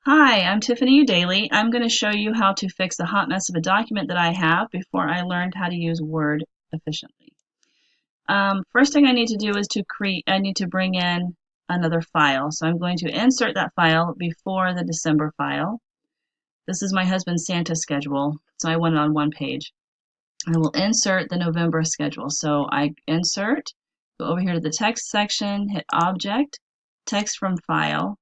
Hi, I'm Tiffany Udaly. I'm going to show you how to fix the hot mess of a document that I have before I learned how to use Word efficiently. First thing I need to do is I need to bring in another file. So I'm going to insert that file before the December file. This is my husband's Santa schedule, so I want it on one page. I will insert the November schedule. So I insert, go over here to the text section, hit Object, Text from File,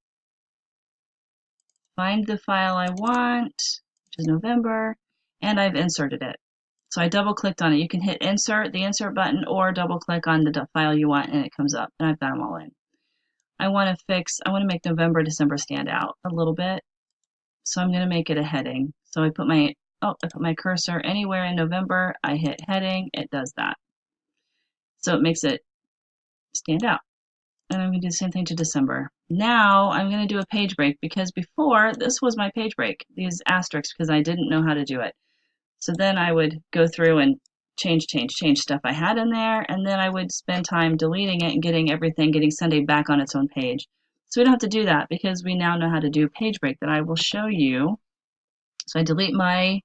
find the file I want, which is November, and I've inserted it. So I double clicked on it. You can hit insert, the insert button, or double click on the file you want and it comes up. And I've got them all in. I want to make November, December stand out a little bit. So I'm going to make it a heading. So I put my cursor anywhere in November. I hit heading. It does that. So it makes it stand out. And I'm going to do the same thing to December. Now I'm going to do a page break because before this was my page break, these asterisks, because I didn't know how to do it. So then I would go through and change stuff I had in there, and then I would spend time deleting it and getting Sunday back on its own page. So we don't have to do that because we now know how to do page break that I will show you. So I delete my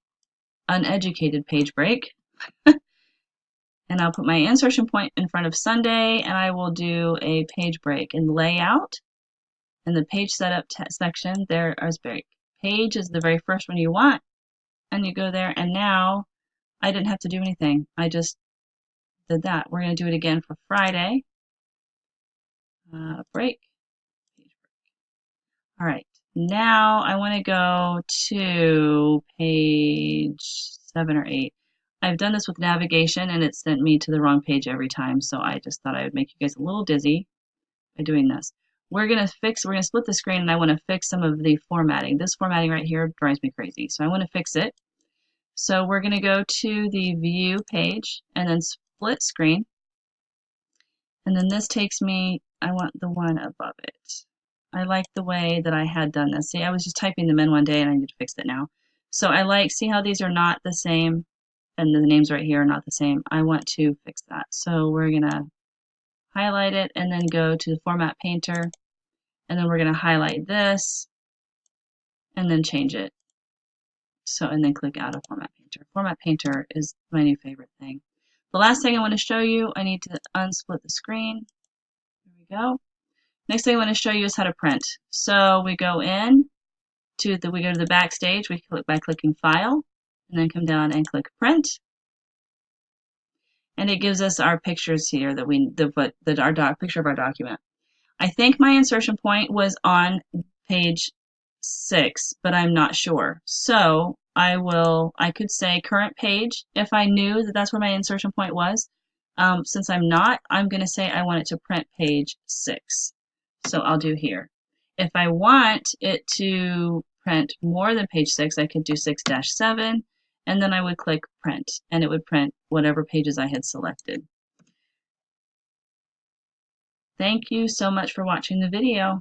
uneducated page break. And I'll put my insertion point in front of Sunday, and I will do a page break. In layout, in the page setup section, there is break. Page is the very first one you want, and you go there, and now I didn't have to do anything. I just did that. We're going to do it again for Friday. Break. Page break. All right. Now I want to go to page 7 or 8. I've done this with navigation and it sent me to the wrong page every time, so I just thought I would make you guys a little dizzy by doing this. We're going to split the screen and I want to fix some of the formatting. This formatting right here drives me crazy, so I want to fix it. So we're going to go to the view page and then split screen. And then this takes me, I want the one above it. I like the way that I had done this. See, I was just typing them in one day and I need to fix it now. So see how these are not the same and the names right here are not the same. I want to fix that. So we're going to highlight it and then go to the Format Painter. And then we're going to highlight this and then change it. So, and then click out of Format Painter. Format Painter is my new favorite thing. The last thing I want to show you, I need to unsplit the screen. There we go. Next thing I want to show you is how to print. So we go to the backstage. We click by clicking File, and then come down and click Print, and it gives us our pictures here picture of our document. I think my insertion point was on page 6, but I'm not sure. So I could say current page if I knew that that's where my insertion point was. Since I'm not, I'm going to say I want it to print page 6. So I'll do here. If I want it to print more than page 6, I could do 6-7, and then I would click print, and it would print whatever pages I had selected. Thank you so much for watching the video.